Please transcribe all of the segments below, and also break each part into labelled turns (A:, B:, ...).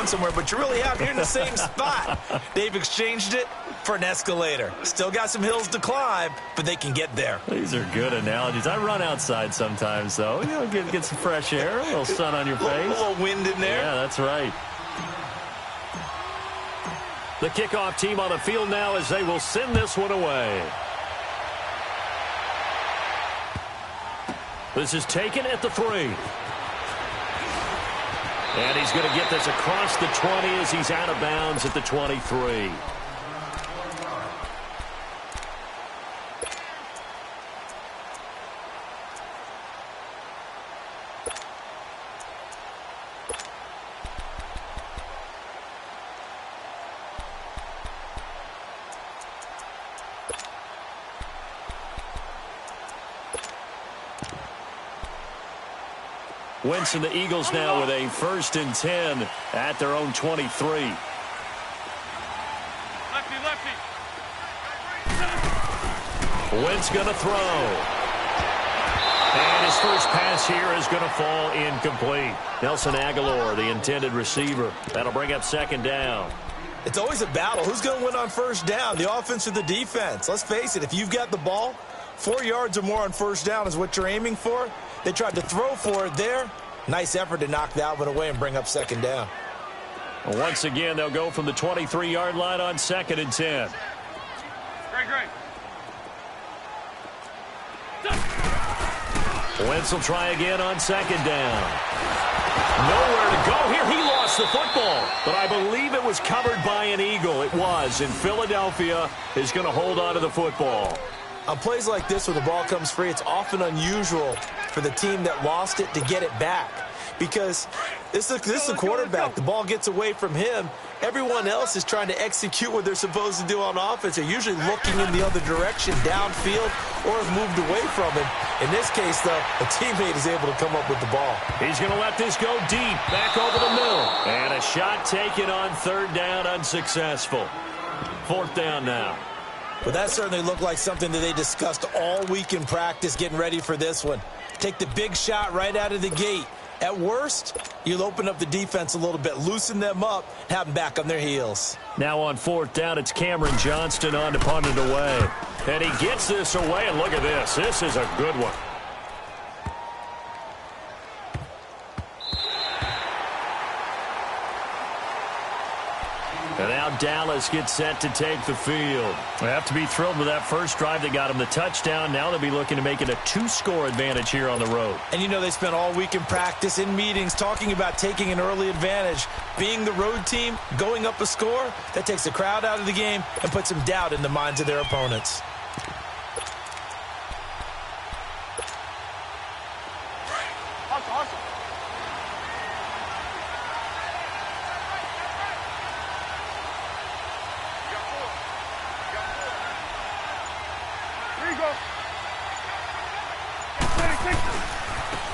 A: going somewhere, but you really have. You're in the same spot. They've exchanged it for an escalator. Still got some hills to climb, but they can get there.
B: These are good analogies. I run outside sometimes, though. You know, get some fresh air, a little sun on your face.
A: A little wind in there.
B: Yeah, that's right. The kickoff team on the field now as they will send this one away. This is taken at the 3. And he's going to get this across the 20 as he's out of bounds at the 23. Wentz and the Eagles now with a 1st and 10 at their own 23.
C: Lefty.
B: Wentz going to throw. And his first pass here is going to fall incomplete. Nelson Aguilar, the intended receiver. That'll bring up 2nd down.
A: It's always a battle. Who's going to win on 1st down, the offense or the defense? Let's face it, if you've got the ball, 4 yards or more on 1st down is what you're aiming for. They tried to throw for it there. Nice effort to knock that one away and bring up 2nd down.
B: Once again, they'll go from the 23-yard line on 2nd and 10.
C: Great.
B: Wentz will try again on 2nd down. Nowhere to go here. He lost the football, but I believe it was covered by an Eagle. It was, and Philadelphia is going to hold on to the football.
A: On plays like this where the ball comes free, it's often unusual for the team that lost it to get it back. Because this is a quarterback. The ball gets away from him. Everyone else is trying to execute what they're supposed to do on offense. They're usually looking in the other direction, downfield, or have moved away from him. In this case, though, a teammate is able to come up with the ball.
B: He's going to let this go deep, back over the middle. And a shot taken on 3rd down, unsuccessful. 4th down now.
A: But that certainly looked like something that they discussed all week in practice, getting ready for this one. Take the big shot right out of the gate. At worst, you'll open up the defense a little bit, loosen them up, have them back on their heels.
B: Now on 4th down, it's Cameron Johnston on to punt it away. And he gets this away, and look at this. This is a good one. And now Dallas gets set to take the field. They have to be thrilled with that first drive that got them the touchdown. Now they'll be looking to make it a 2-score advantage here on the road.
A: And you know they spent all week in practice, in meetings, talking about taking an early advantage. Being the road team, going up a score, that takes the crowd out of the game and puts some doubt in the minds of their opponents.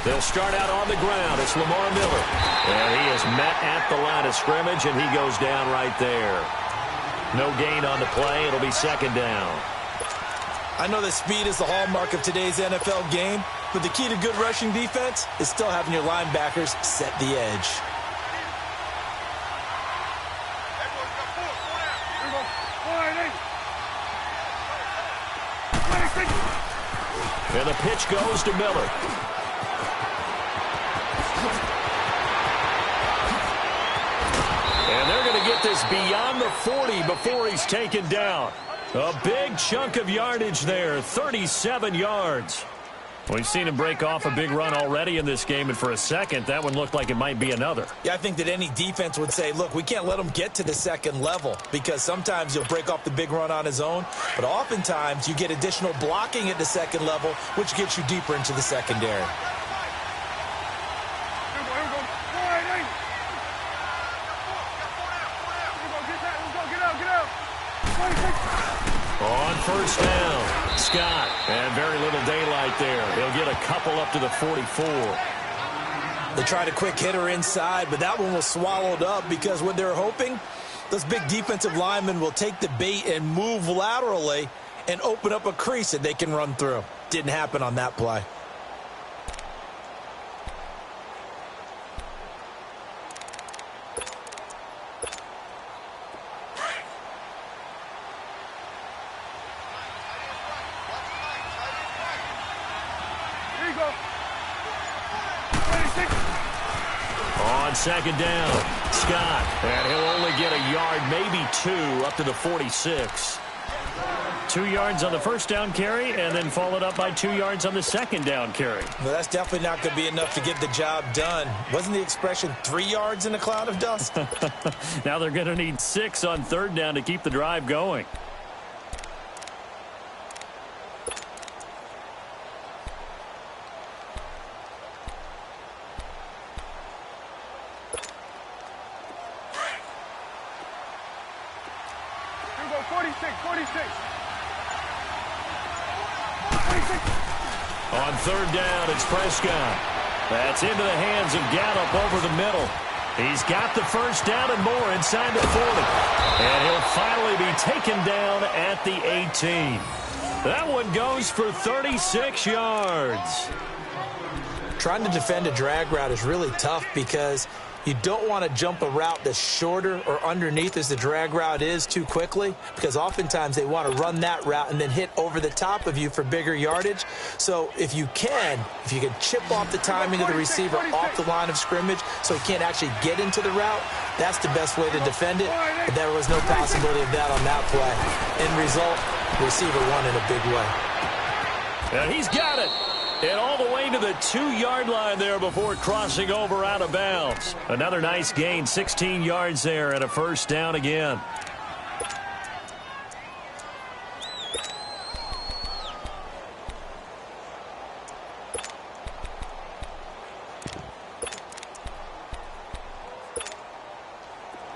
B: They'll start out on the ground. It's Lamar Miller. And he is met at the line of scrimmage, and he goes down right there. No gain on the play. It'll be 2nd down.
A: I know that speed is the hallmark of today's NFL game, but the key to good rushing defense is still having your linebackers set the edge.
B: And the pitch goes to Miller. And they're going to get this beyond the 40 before he's taken down. A big chunk of yardage there, 37 yards. We've seen him break off a big run already in this game, and for a second, that one looked like it might be another.
A: Yeah, I think that any defense would say, look, we can't let him get to the 2nd level, because sometimes he'll break off the big run on his own, but oftentimes you get additional blocking at the 2nd level, which gets you deeper into the secondary.
B: On 1st down, Scott, and very little daylight there. He'll get a couple up to the 44.
A: They tried a quick hitter inside, but that one was swallowed up because what they're hoping, those big defensive linemen will take the bait and move laterally and open up a crease that they can run through. Didn't happen on that play.
B: second down. Scott, and he'll only get a yard, maybe 2, up to the 46. 2 yards on the first down carry, and then followed up by 2 yards on the second down carry.
A: Well, that's definitely not going to be enough to get the job done. Wasn't the expression 3 yards in a cloud of dust?
B: Now they're going to need 6 on third down to keep the drive going.
C: Here we go, 46.
B: On third down, it's Prescott. That's into the hands of Gallup over the middle. He's got the first down and more inside the 40. And he'll finally be taken down at the 18. That one goes for 36 yards.
A: Trying to defend a drag route is really tough because you don't want to jump a route that's shorter or underneath as the drag route is too quickly, because oftentimes they want to run that route and then hit over the top of you for bigger yardage. So if you can chip off the timing of the receiver off the line of scrimmage so he can't actually get into the route, that's the best way to defend it. But there was no possibility of that on that play. End result, receiver won in a big way.
B: And he's got it. And all the way to the 2-yard line there before crossing over out of bounds. Another nice gain, 16 yards there and a first down again.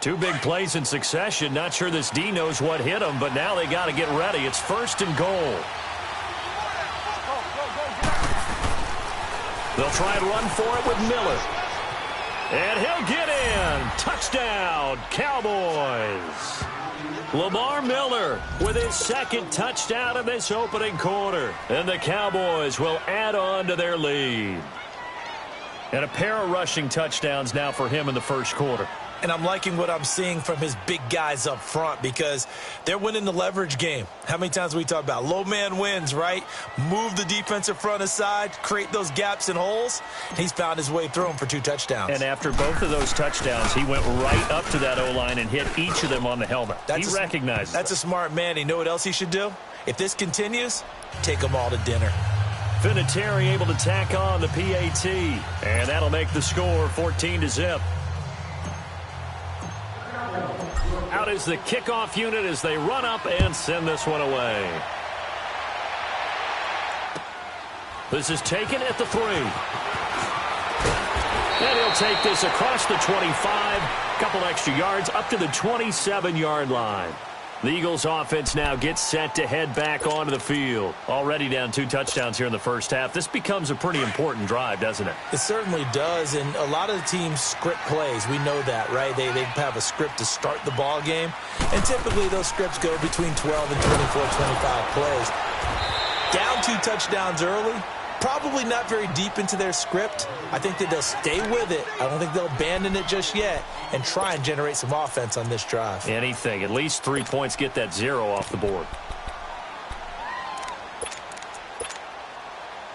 B: Two big plays in succession. Not sure this D knows what hit him, but now they got to get ready. It's first and goal. They'll try and run for it with Miller. And he'll get in. Touchdown, Cowboys. Lamar Miller with his second touchdown in this opening quarter. And the Cowboys will add on to their lead. And a pair of rushing touchdowns now for him in the first quarter.
A: And I'm liking what I'm seeing from his big guys up front because they're winning the leverage game. How many times we talk about low man wins, right? Move the defensive front aside, create those gaps and holes. He's found his way through them for 2 touchdowns.
B: And after both of those touchdowns, he went right up to that O-line and hit each of them on the helmet. He recognizes
A: That's a smart man. You know what else he should do? If this continues, take them all to dinner.
B: Vinatieri able to tack on the PAT. And that'll make the score 14-0. Out is the kickoff unit as they run up and send this one away. This is taken at the 3. And he'll take this across the 25. Couple extra yards up to the 27-yard line. The Eagles offense now gets set to head back onto the field. Already down 2 touchdowns here in the first half. This becomes a pretty important drive, doesn't it?
A: It certainly does, and a lot of the teams script plays. We know that, right? They have a script to start the ball game, and typically those scripts go between 12 and 24, 25 plays. Down 2 touchdowns early, probably not very deep into their script. I think that they'll stay with it. I don't think they'll abandon it just yet and try and generate some offense on this drive.
B: Anything. At least 3 points, get that 0 off the board.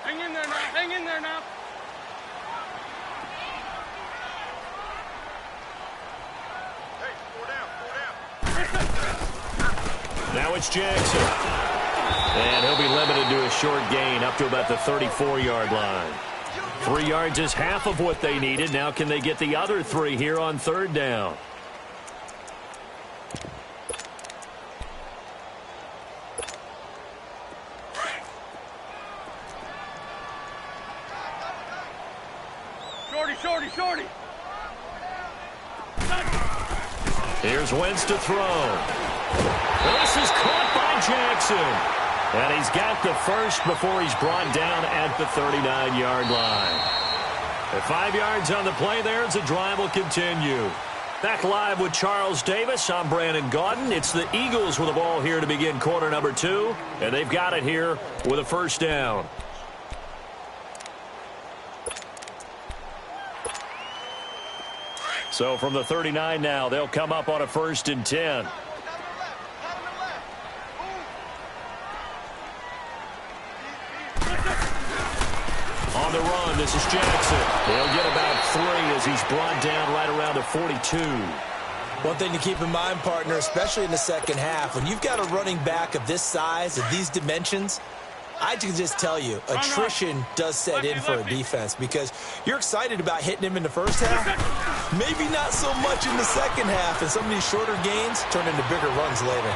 C: Hang in there now. Hang in there now. Hey, 4 down.
B: Now it's Jackson. And he'll be limited to a short gain up to about the 34-yard line. 3 yards is half of what they needed. Now can they get the other 3 here on third down?
C: Shorty.
B: Here's Wentz to throw. This is caught by Jackson. And he's got the first before he's brought down at the 39-yard line. At 5 yards on the play there as the drive will continue. Back live with Charles Davis. I'm Brandon Gaudin. It's the Eagles with the ball here to begin quarter number 2. And they've got it here with a first down. So from the 39 now, they'll come up on a 1st and 10. On the run, this is Jackson. He'll get about 3 as he's brought down right around the 42.
A: One thing to keep in mind, partner, especially in the second half, when you've got a running back of this size, of these dimensions, I can just tell you, attrition does set in for a defense because you're excited about hitting him in the first half. Maybe not so much in the second half, and some of these shorter gains turn into bigger runs later.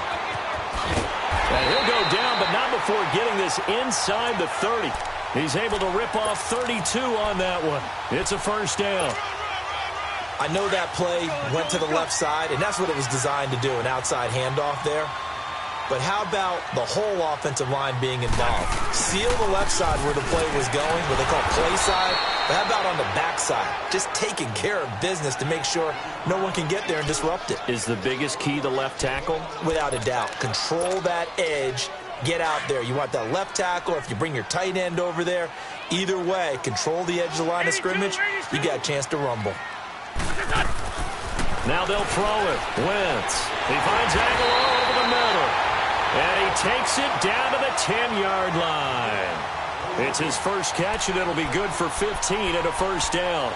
B: And he'll go down, but not before getting this inside the 30. He's able to rip off 32 on that one. It's a first down.
A: I know that play went to the left side, and that's what it was designed to do, an outside handoff there. But how about the whole offensive line being involved? Seal the left side where the play was going, what they call play side. But how about on the back side? Just taking care of business to make sure no one can get there and disrupt it.
B: Is the biggest key the left tackle?
A: Without a doubt. Control that edge. Get out there. You want that left tackle. If you bring your tight end over there, either way, control the edge of the line of scrimmage. You got a chance to rumble.
B: Now they'll throw it. Wentz. He finds Aguilar over the middle. And he takes it down to the 10-yard line. It's his first catch, and it'll be good for 15 and a first down.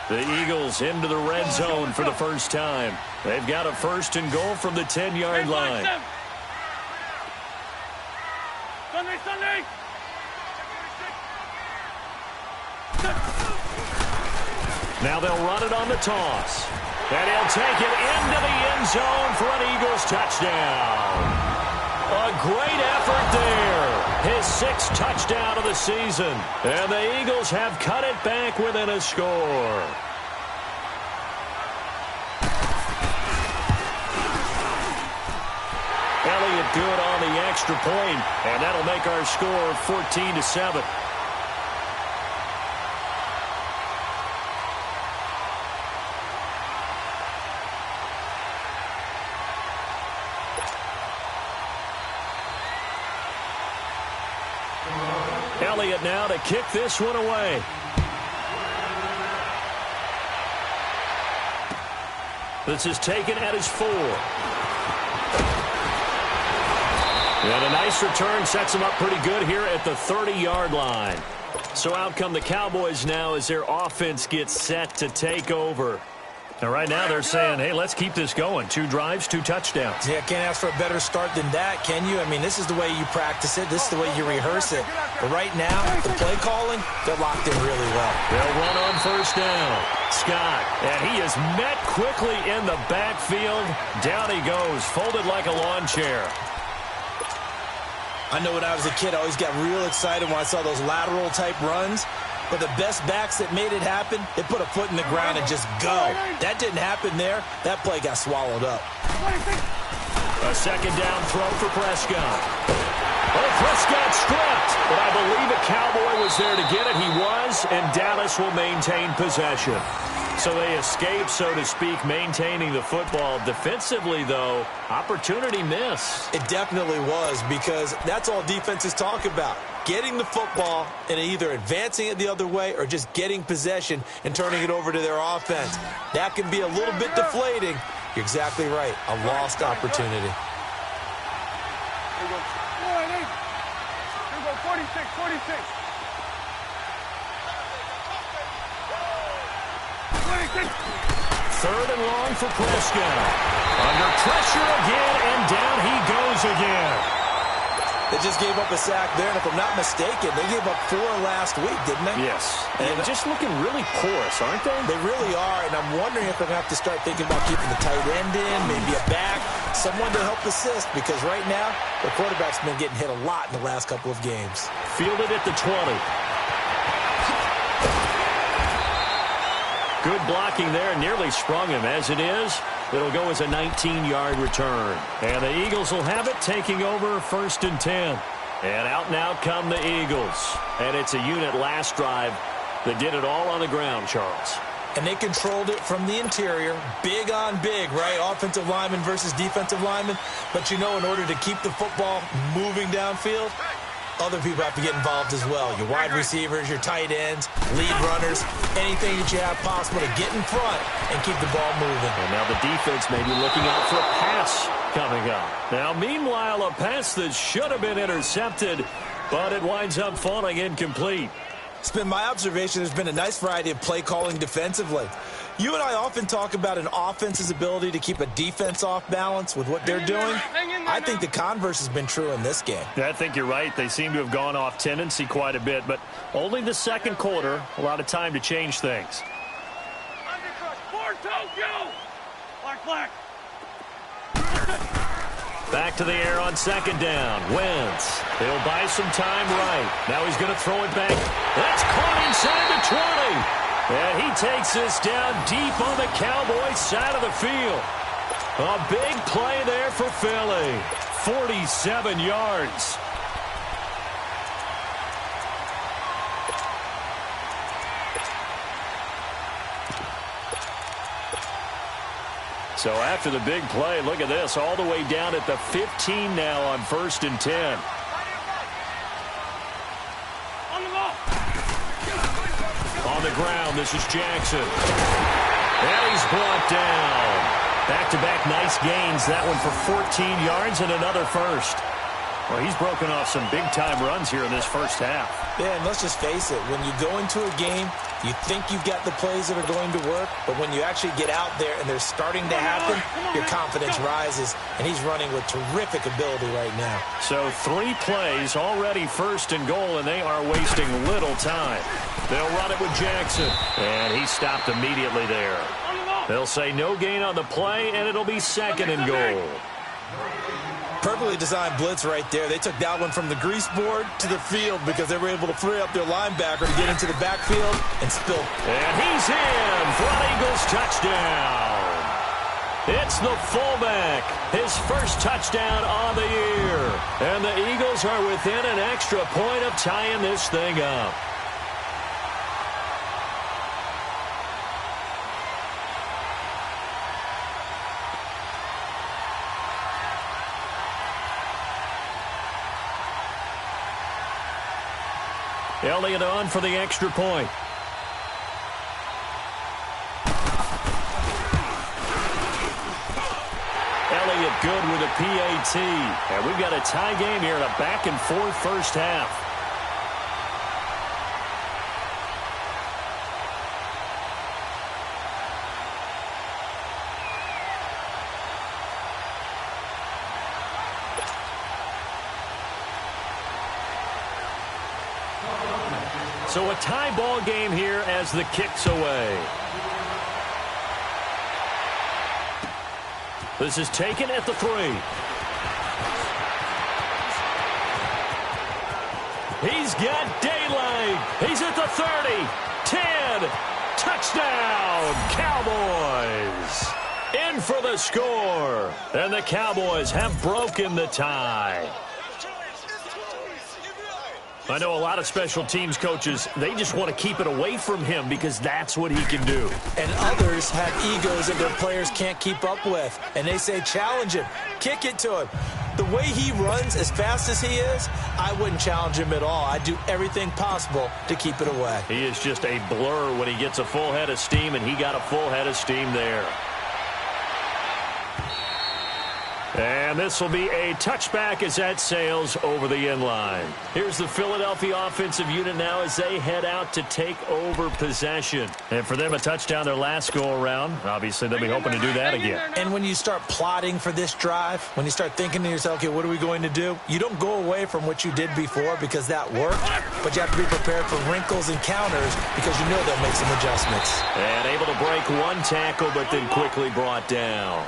B: The Eagles into the red zone for the first time. They've got a first and goal from the 10-yard line.
C: Sunday.
B: Now they'll run it on the toss. And he'll take it into the end zone for an Eagles touchdown. A great effort there. His 6th touchdown of the season. And the Eagles have cut it back within a score. Elliott good on the extra point, and that'll make our score 14-7. Elliott now to kick this one away. This is taken at his 4. And a nice return sets him up pretty good here at the 30-yard line. So out come the Cowboys now as their offense gets set to take over. And right now they're saying, hey, let's keep this going. 2 drives, 2 touchdowns.
A: Yeah, can't ask for a better start than that, can you? I mean, this is the way you practice it. This is the way you rehearse it. But right now, the play calling, they're locked in really well.
B: They'll run on first down. Scott, and he is met quickly in the backfield. Down he goes, folded like a lawn chair.
A: I know when I was a kid, I always got real excited when I saw those lateral-type runs. But the best backs that made it happen, they put a foot in the ground and just go. That didn't happen there. That play got swallowed up.
B: A second down throw for Prescott. Oh, Prescott stripped. But I believe a Cowboy was there to get it. He was, and Dallas will maintain possession. So they escape, so to speak, maintaining the football. Defensively, though, opportunity miss.
A: It definitely was, because that's all defenses talk about. Getting the football and either advancing it the other way or just getting possession and turning it over to their offense. That can be a little bit deflating. You're exactly right. A lost opportunity.
C: Here we go, 46.
B: 3rd and long for Prescott. Under pressure again, and down he goes again.
A: They just gave up a sack there, and if I'm not mistaken, they gave up 4 last week, didn't they?
B: Yes. And just looking really porous, aren't they?
A: They really are, and I'm wondering if they're going to have to start thinking about keeping the tight end in, maybe a back, someone to help assist, because right now, the quarterback's been getting hit a lot in the last couple of games.
B: Fielded at the 20. Good blocking there, nearly sprung him. As it is, it'll go as a 19-yard return. And the Eagles will have it, taking over 1st and 10. And out come the Eagles. And it's a unit last drive that did it all on the ground, Charles.
A: And they controlled it from the interior, big on big, right? Offensive lineman versus defensive lineman. But, you know, in order to keep the football moving downfield, Other people have to get involved as well. Your wide receivers, your tight ends, lead runners, anything that you have possible to get in front and keep the ball moving.
B: And now the defense may be looking out for a pass coming up. Now, meanwhile, a pass that should have been intercepted, but it winds up falling incomplete.
A: It's been my observation there's been a nice variety of play calling defensively. You and I often talk about an offense's ability to keep a defense off balance with what they're doing. I think the converse has been true in this game.
B: Yeah, I think you're right. They seem to have gone off tendency quite a bit, but only the second quarter, a lot of time to change things. Back to the air on second down. Wentz. He'll buy some time right. Now he's going to throw it back. That's caught inside the 20. And he takes this down deep on the Cowboys side of the field. A big play there for Philly. 47 yards. So after the big play, look at this, all the way down at the 15 now on 1st and 10. On the ground, this is Jackson. And he's brought down. Back-to-back nice gains, that one for 14 yards and another first. Well, he's broken off some big-time runs here in this first half.
A: Yeah, and let's just face it. When you go into a game, you think you've got the plays that are going to work, but when you actually get out there and they're starting to happen, your confidence rises, and he's running with terrific ability right now.
B: So 3 plays, already 1st and goal, and they are wasting little time. They'll run it with Jackson, and he stopped immediately there. They'll say no gain on the play, and it'll be 2nd and goal.
A: Perfectly designed blitz right there. They took that one from the grease board to the field because they were able to free up their linebacker to get into the backfield and spill.
B: And he's in for an Eagles touchdown. It's the fullback, his first touchdown on the year. And the Eagles are within an extra point of tying this thing up. Elliott on for the extra point. Elliott good with a PAT. And we've got a tie game here in a back-and-forth first half. So a tie ball game here as the kick's away. This is taken at the 3. He's got daylight. He's at the 30. 10. Touchdown, Cowboys. In for the score. And the Cowboys have broken the tie. I know a lot of special teams coaches, they just want to keep it away from him because that's what he can do.
A: And others have egos that their players can't keep up with. And they say, challenge him, kick it to him. The way he runs as fast as he is, I wouldn't challenge him at all. I'd do everything possible to keep it away.
B: He is just a blur when he gets a full head of steam, and he got a full head of steam there. And this will be a touchback as that sails over the end line. Here's the Philadelphia offensive unit now as they head out to take over possession. And for them, a touchdown their last go-around. Obviously, they'll be hoping to do that again.
A: And when you start plotting for this drive, when you start thinking to yourself, okay, what are we going to do? You don't go away from what you did before because that worked, but you have to be prepared for wrinkles and counters because you know they'll make some adjustments.
B: And able to break one tackle, but then quickly brought down.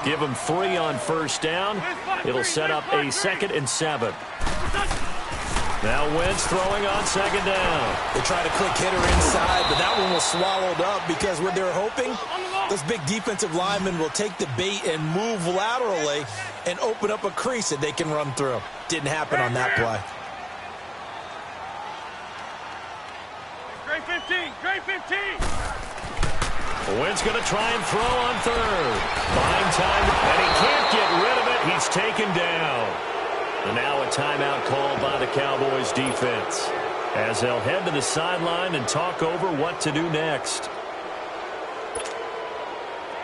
B: Give him 3 on first down. It'll set up a 2nd and 7. Now Wentz throwing on second down.
A: They tried a quick hitter inside, but that one was swallowed up because what they're hoping, those big defensive linemen will take the bait and move laterally and open up a crease that they can run through. Didn't happen on that play.
C: Great 15, great 15.
B: Wentz going to try and throw on 3rd. Buying time, and he can't get rid of it. He's taken down. And now a timeout called by the Cowboys defense, as they'll head to the sideline and talk over what to do next.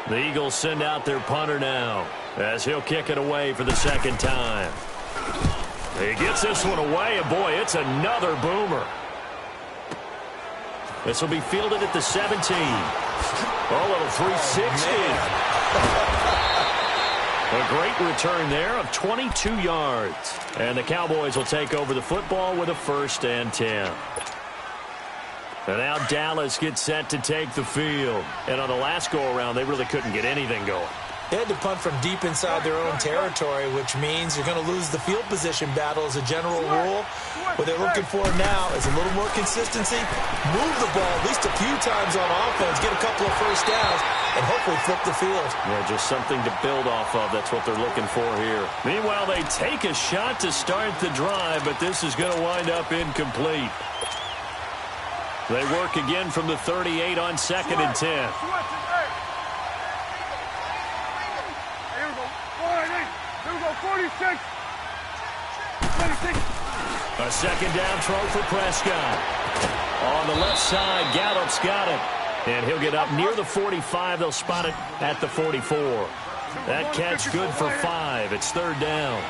B: The Eagles send out their punter now, as he'll kick it away for the second time. He gets this one away, and boy, it's another boomer. This will be fielded at the 17. A little 360. A great return there of 22 yards. And the Cowboys will take over the football with a 1st and 10. And now Dallas gets set to take the field. And on the last go-around, they really couldn't get anything going.
A: They had to punt from deep inside their own territory, which means you're going to lose the field position battle as a general rule. What they're looking for now is a little more consistency, move the ball at least a few times on offense, get a couple of first downs, and hopefully flip the field.
B: Yeah, just something to build off of. That's what they're looking for here. Meanwhile, they take a shot to start the drive, but this is going to wind up incomplete. They work again from the 38 on 2nd and 10.
C: Here we go, 46. 26.
B: A second down throw for Prescott. On the left side, Gallup's got it. And he'll get up near the 45. They'll spot it at the 44. That catch good for 5. It's 3rd down.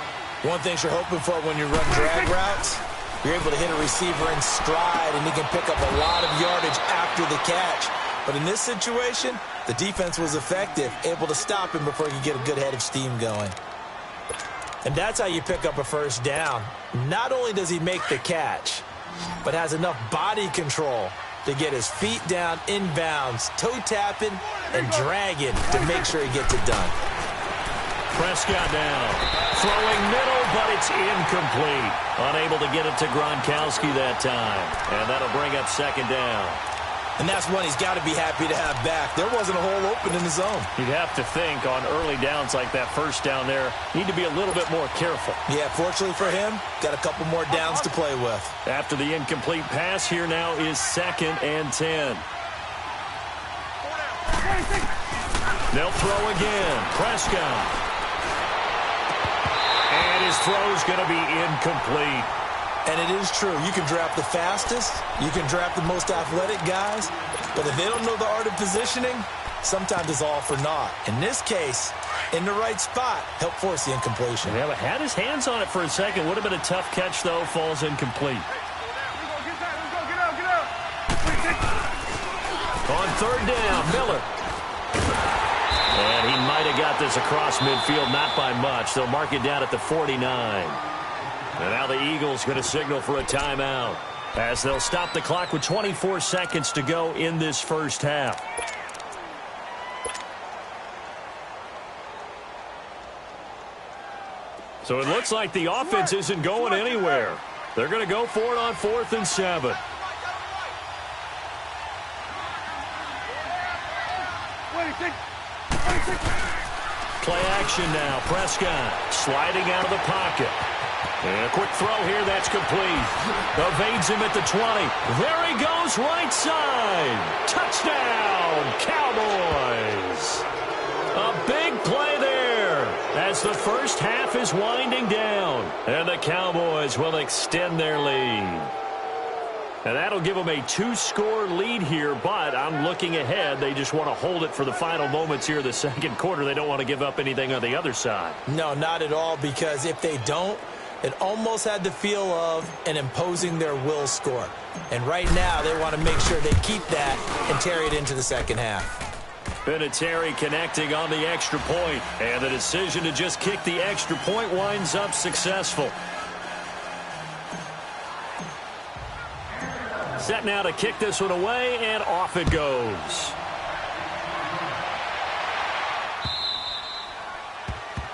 A: One thing you're hoping for when you run drag routes, you're able to hit a receiver in stride, and he can pick up a lot of yardage after the catch. But in this situation, the defense was effective, able to stop him before he could get a good head of steam going. And that's how you pick up a 1st down. Not only does he make the catch, but has enough body control to get his feet down inbounds, toe tapping and dragging to make sure he gets it done.
B: Prescott down. Throwing middle, but it's incomplete. Unable to get it to Gronkowski that time. And that'll bring up 2nd down.
A: And that's one he's got to be happy to have back. There wasn't a hole open in the zone.
B: You'd have to think on early downs like that 1st down there, need to be a little bit more careful.
A: Yeah, fortunately for him, got a couple more downs to play with.
B: After the incomplete pass, here now is 2nd and 10. They'll throw again. Prescott. And his throw's going to be incomplete.
A: And it is true. You can draft the fastest. You can draft the most athletic guys. But if they don't know the art of positioning, sometimes it's all for naught. In this case, in the right spot, helped force the incompletion.
B: Yeah, but had his hands on it for a second. Would have been a tough catch, though. Falls incomplete. On 3rd down, Miller. And he might have got this across midfield, not by much. They'll mark it down at the 49. And now the Eagles going to signal for a timeout, as they'll stop the clock with 24 seconds to go in this 1st half. So it looks like the offense isn't going anywhere. They're going to go for it on 4th and 7. Play action now. Prescott sliding out of the pocket. And a quick throw here, that's complete. Evades him at the 20. There he goes, right side. Touchdown, Cowboys. A big play there as the 1st half is winding down. And the Cowboys will extend their lead. And that'll give them a 2-score lead here, but I'm looking ahead. They just want to hold it for the final moments here of the 2nd quarter. They don't want to give up anything on the other side.
A: No, not at all, because if they don't, it almost had the feel of an imposing their will score. And right now, they want to make sure they keep that and carry it into the 2nd half.
B: Vinatieri connecting on the extra point. And the decision to just kick the extra point winds up successful. Set now to kick this one away, and off it goes.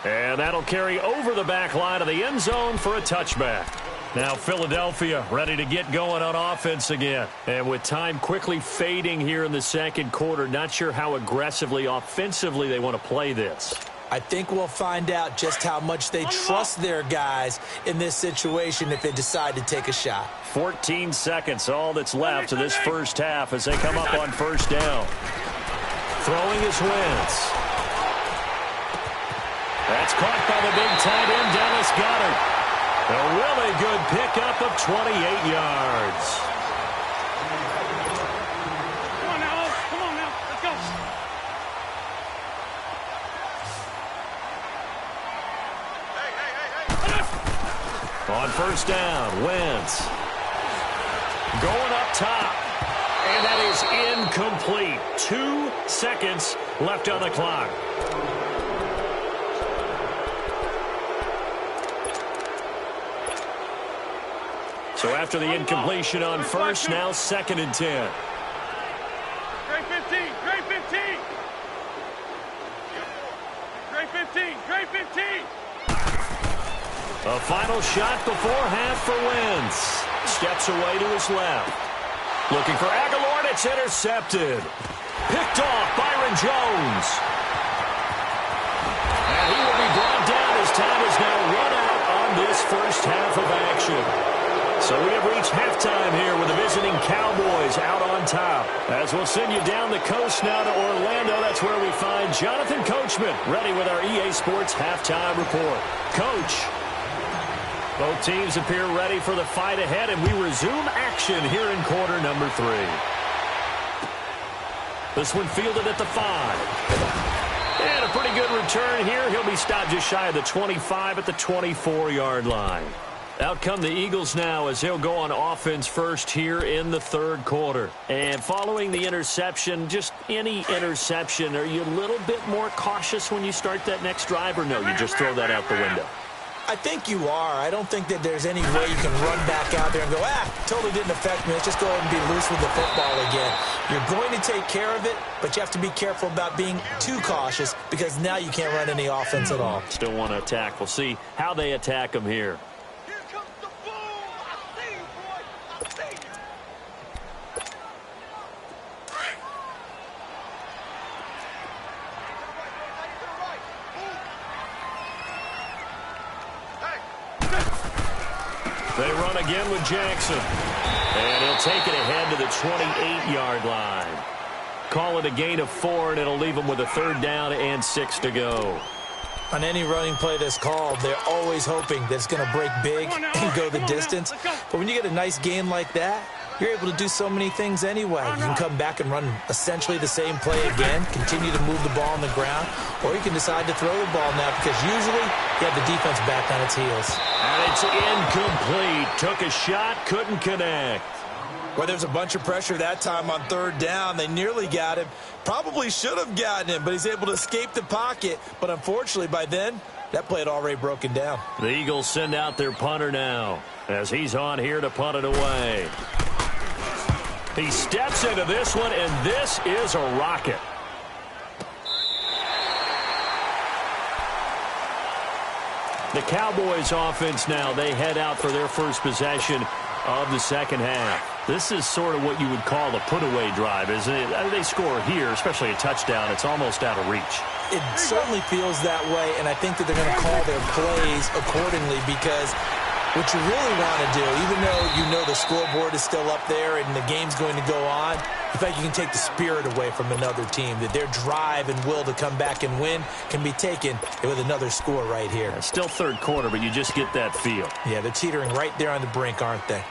B: And that'll carry over the back line of the end zone for a touchback. Now Philadelphia ready to get going on offense again. And with time quickly fading here in the 2nd quarter, not sure how aggressively, offensively they want to play this.
A: I think we'll find out just how much they trust their guys in this situation if they decide to take a shot.
B: 14 seconds, all that's left of this 1st half as they come up on 1st down. Throwing is Wentz. That's caught by the big tight end, Dallas Goedert. A really good pickup of 28 yards.
C: Come on now. Come on now. Let's go.
B: On first down, Wentz. Going up top. And that is incomplete. 2 seconds left on the clock. So after the incompletion on first, now 2nd and 10.
C: Great 15. Great 15. Great 15. Great 15.
B: A final shot before half for Wentz. Steps away to his left. Looking for Aguilar, and it's intercepted. Picked off Byron Jones. And he will be brought down as time is now run out on this first half of action. So we have reached halftime here with the visiting Cowboys out on top. As we'll send you down the coast now to Orlando, that's where we find Jonathan Coachman ready with our EA Sports halftime report. Coach. Both teams appear ready for the fight ahead, and we resume action here in quarter number 3. This one fielded at the 5. And a pretty good return here. He'll be stopped just shy of the 25 at the 24-yard line. Out come the Eagles now as they'll go on offense first here in the 3rd quarter. And following the interception, just any interception, are you a little bit more cautious when you start that next drive, or no, you just throw that out the window?
A: I think you are. I don't think that there's any way you can run back out there and go, totally didn't affect me. Let's just go ahead and be loose with the football again. You're going to take care of it, but you have to be careful about being too cautious because now you can't run any offense at all.
B: Still want to attack. We'll see how they attack them here.
C: Here comes the boom. I see you, boy. I see you.
B: They run again with Jackson. And he'll take it ahead to the 28-yard line. Call it a gain of 4, and it'll leave them with a 3rd down and 6 to go.
A: On any running play that's called, they're always hoping that it's going to break big and go the distance. But when you get a nice gain like that, you're able to do so many things anyway. You can come back and run essentially the same play again, continue to move the ball on the ground, or you can decide to throw the ball now because usually you have the defense back on its heels.
B: And it's incomplete. Took a shot, couldn't connect.
A: Well, there's a bunch of pressure that time on 3rd down. They nearly got him. Probably should have gotten him, but he's able to escape the pocket. But unfortunately, by then, that play had already broken down.
B: The Eagles send out their punter now as he's on here to punt it away. He steps into this one, and this is a rocket. The Cowboys offense now, they head out for their first possession of the 2nd half. This is sort of what you would call a put-away drive, isn't it? They score here, especially a touchdown. It's almost out of reach.
A: It certainly feels that way, and I think that they're going to call their plays accordingly because what you really want to do, even though you know the scoreboard is still up there and the game's going to go on, in fact, you can take the spirit away from another team, that their drive and will to come back and win can be taken with another score right here.
B: It's still 3rd quarter, but you just get that feel.
A: Yeah, they're teetering right there on the brink, aren't they?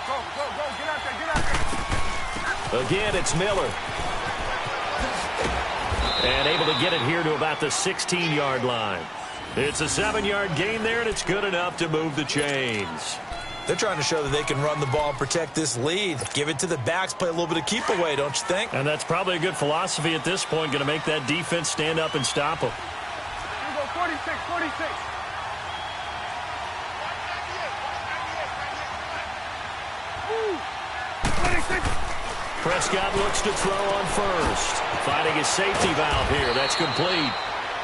C: Go, get out there.
B: Again, it's Miller. And able to get it here to about the 16-yard line. It's a 7-yard gain there, and it's good enough to move the chains.
A: They're trying to show that they can run the ball and protect this lead. Give it to the backs, play a little bit of keep away, don't you think?
B: And that's probably a good philosophy at this point, going to make that defense stand up and stop them.
C: Here we go, 46, 46.
B: Prescott looks to throw on first. Finding his safety valve here. That's complete.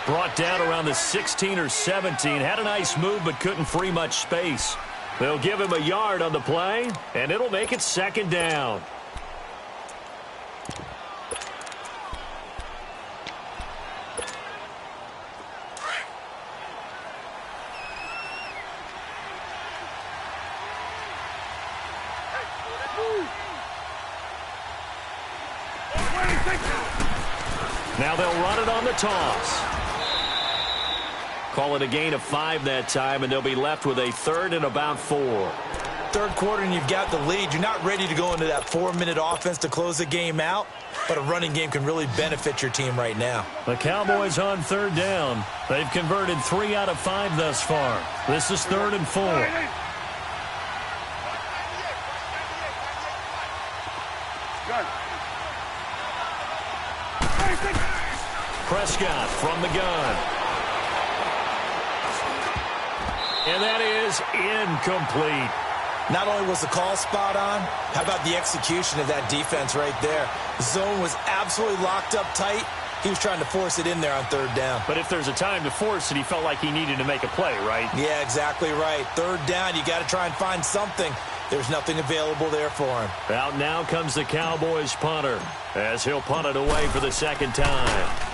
B: Brought down around the 16 or 17. Had a nice move, but couldn't free much space. They'll give him a yard on the play, and it'll make it 2nd down. Now they'll run it on the toss. Call it a gain of 5 that time, and they'll be left with a 3rd and about 4.
A: Third quarter and you've got the lead. You're not ready to go into that 4-minute offense to close the game out, but a running game can really benefit your team right now.
B: The Cowboys on 3rd down. They've converted 3 out of 5 thus far. This is 3rd and 4. Prescott from the gun. And that is incomplete.
A: Not only was the call spot on, how about the execution of that defense right there? The zone was absolutely locked up tight. He was trying to force it in there on 3rd down.
B: But if there's a time to force it, he felt like he needed to make a play, right?
A: Yeah, exactly right. 3rd down, you got to try and find something. There's nothing available there for him.
B: Out now comes the Cowboys punter as he'll punt it away for the 2nd time.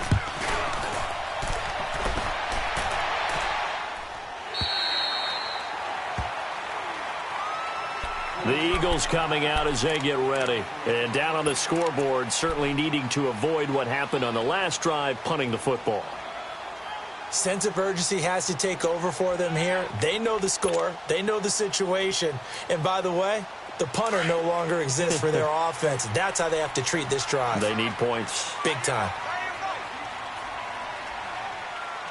B: The Eagles coming out as they get ready. And down on the scoreboard, certainly needing to avoid what happened on the last drive, punting the football.
A: Sense of urgency has to take over for them here. They know the score. They know the situation. And by the way, the punter no longer exists for their offense. That's how they have to treat this drive.
B: They need points.
A: Big time.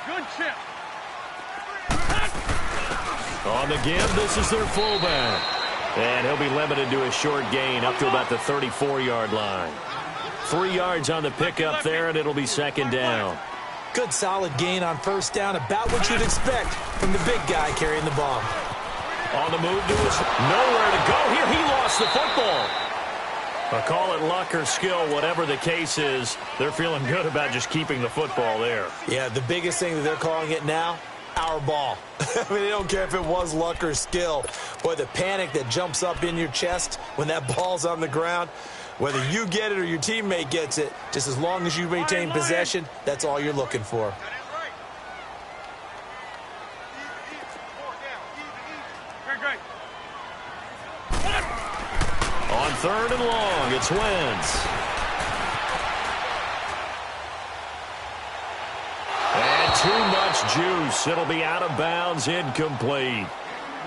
C: Good chip.
B: On the give, this is their fullback. And he'll be limited to a short gain up to about the 34-yard line. 3 yards on the pickup there, and it'll be 2nd down.
A: Good solid gain on 1st down, about what you'd expect from the big guy carrying the ball.
B: On the move to his nowhere to go. Here he lost the football. But call it luck or skill, whatever the case is, they're feeling good about just keeping the football there.
A: Yeah, the biggest thing that they're calling it now, our ball. I mean, they don't care if it was luck or skill. Boy, the panic that jumps up in your chest when that ball's on the ground, whether you get it or your teammate gets it, just as long as you maintain possession, that's all you're looking for.
B: On 3rd and long, it's Wentz. And too much juice. It'll be out of bounds, incomplete.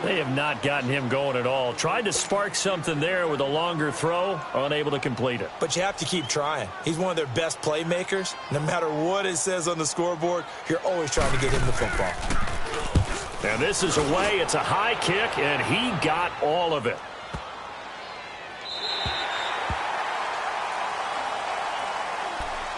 B: They have not gotten him going at all. Tried to spark something there with a longer throw, unable to complete it.
A: But you have to keep trying. He's one of their best playmakers. No matter what it says on the scoreboard, you're always trying to get him the football.
B: And this is away. It's a high kick, and he got all of it.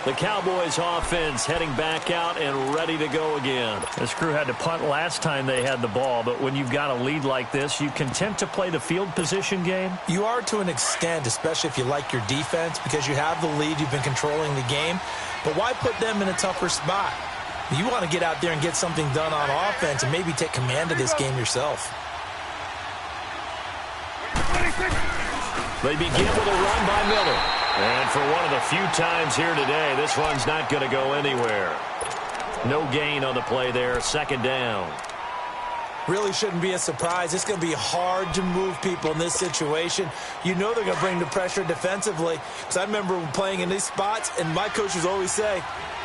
B: The Cowboys offense heading back out and ready to go again. This crew had to punt last time they had the ball, but when you've got a lead like this, you content to play the field position game?
A: You are to an extent, especially if you like your defense, because you have the lead, you've been controlling the game. But why put them in a tougher spot? You want to get out there and get something done on offense and maybe take command of this game yourself.
B: They begin with a run by Miller. And for one of the few times here today, this run's not going to go anywhere. No gain on the play there, 2nd down.
A: Really shouldn't be a surprise. It's going to be hard to move people in this situation. You know they're going to bring the pressure defensively. Because I remember playing in these spots, and my coaches always say,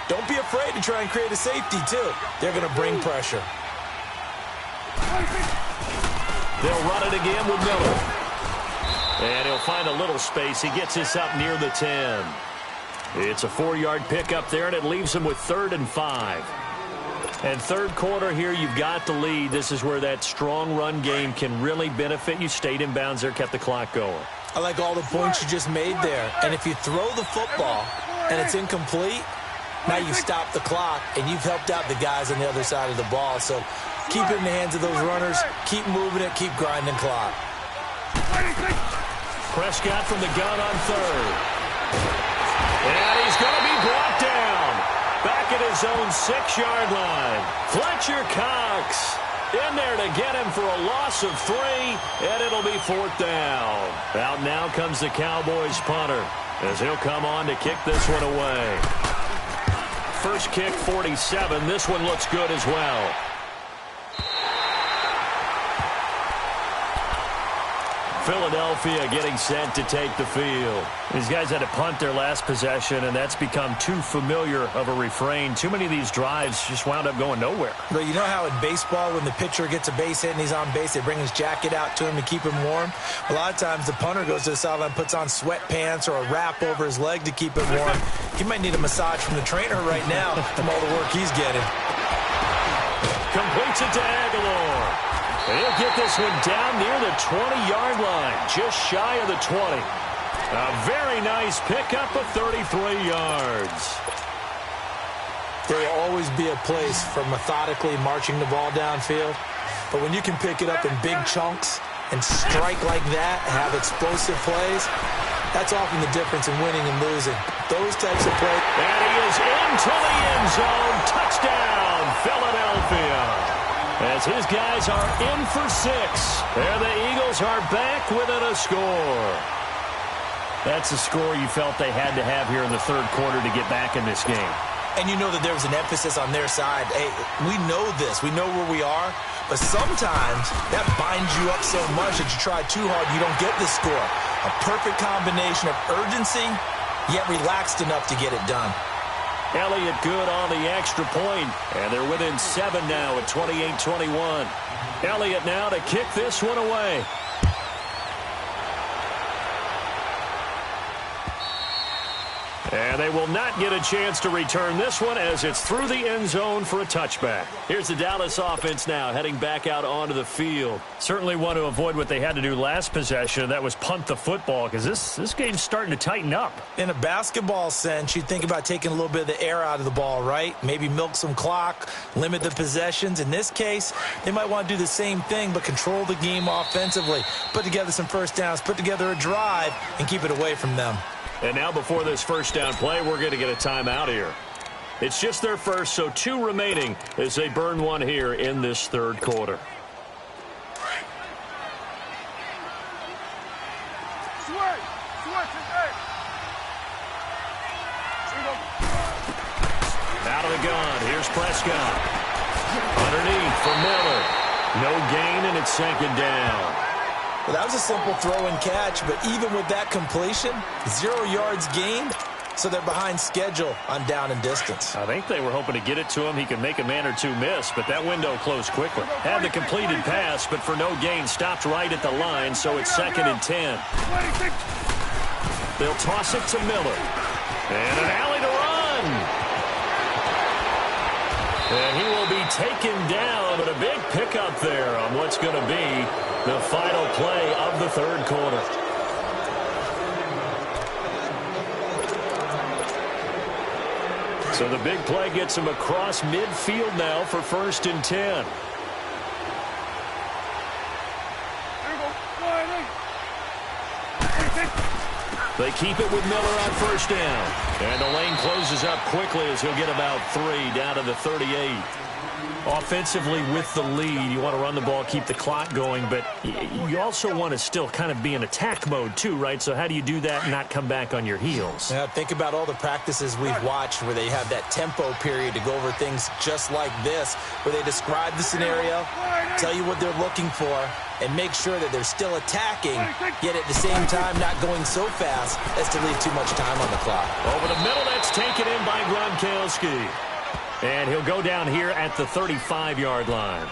A: don't be afraid to try and create a safety, too. They're going to bring pressure.
B: They'll run it again with Miller. And he'll find a little space. He gets this up near the 10. It's a 4-yard pickup there, and it leaves him with 3rd and 5. And 3rd quarter here, you've got the lead. This is where that strong run game can really benefit you. Stayed in bounds there, kept the clock going.
A: I like all the points you just made there. And if you throw the football and it's incomplete, now you stop the clock, and you've helped out the guys on the other side of the ball. So keep it in the hands of those runners. Keep moving it. Keep grinding clock.
B: Prescott from the gun on 3rd. And he's going to be brought down. Back at his own 6-yard line. Fletcher Cox in there to get him for a loss of 3, and it'll be 4th down. Out now comes the Cowboys punter as he'll come on to kick this one away. First kick, 47. This one looks good as well. Philadelphia getting set to take the field. These guys had to punt their last possession, and that's become too familiar of a refrain. Too many of these drives just wound up going nowhere.
A: But you know how in baseball, when the pitcher gets a base hit and he's on base, they bring his jacket out to him to keep him warm? A lot of times the punter goes to the sideline, puts on sweatpants or a wrap over his leg to keep him warm. He might need a massage from the trainer right now from all the work he's getting.
B: Completes it to Aguilar. He'll get this one down near the 20-yard line, just shy of the 20. A very nice pickup of 33 yards.
A: There will always be a place for methodically marching the ball downfield, but when you can pick it up in big chunks and strike like that, have explosive plays, that's often the difference in winning and losing. Those types of plays.
B: And he is into the end zone. Touchdown, Philadelphia. As his guys are in for 6. And the Eagles are back within a score. That's a score you felt they had to have here in the third quarter to get back in this game.
A: And you know that there was an emphasis on their side. Hey, we know this. We know where we are. But sometimes that binds you up so much that you try too hard, you don't get this score. A perfect combination of urgency, yet relaxed enough to get it done.
B: Elliott good on the extra point, and they're within 7 now at 28-21. Elliott now to kick this one away. And they will not get a chance to return this one as it's through the end zone for a touchback. Here's the Dallas offense now heading back out onto the field. Certainly want to avoid what they had to do last possession. That was punt the football because this game's starting to tighten up.
A: In a basketball sense, you think about taking a little bit of the air out of the ball, right? Maybe milk some clock, limit the possessions. In this case, they might want to do the same thing but control the game offensively. Put together some first downs, put together a drive, and keep it away from them.
B: And now before this first down play, we're going to get a timeout here. It's just their first, so 2 remaining as they burn one here in this third quarter. Out of the gun, here's Prescott. Underneath for Miller. No gain, and it's second down.
A: Well, that was a simple throw and catch, but even with that completion, 0 yards gained, so they're behind schedule on down and distance.
B: I think they were hoping to get it to him. He could make a man or two miss, but that window closed quickly. Had the completed pass, but for no gain, stopped right at the line, so it's 2nd and 10. They'll toss it to Miller. And an alley to run. And he will be taken down, but a big pickup there on what's going to be the final play of the third quarter. So the big play gets him across midfield now for 1st and 10. They keep it with Miller on 1st down. And the lane closes up quickly as he'll get about 3 down to the 38. Offensively with the lead, you want to run the ball, keep the clock going, but you also want to still kind of be in attack mode too, right? So how do you do that and not come back on your heels?
A: Yeah, think about all the practices we've watched where they have that tempo period to go over things just like this, where they describe the scenario, tell you what they're looking for, and make sure that they're still attacking, yet at the same time not going so fast as to leave too much time on the clock.
B: Over the middle, that's taken in by Gronkowski. And he'll go down here at the 35-yard line.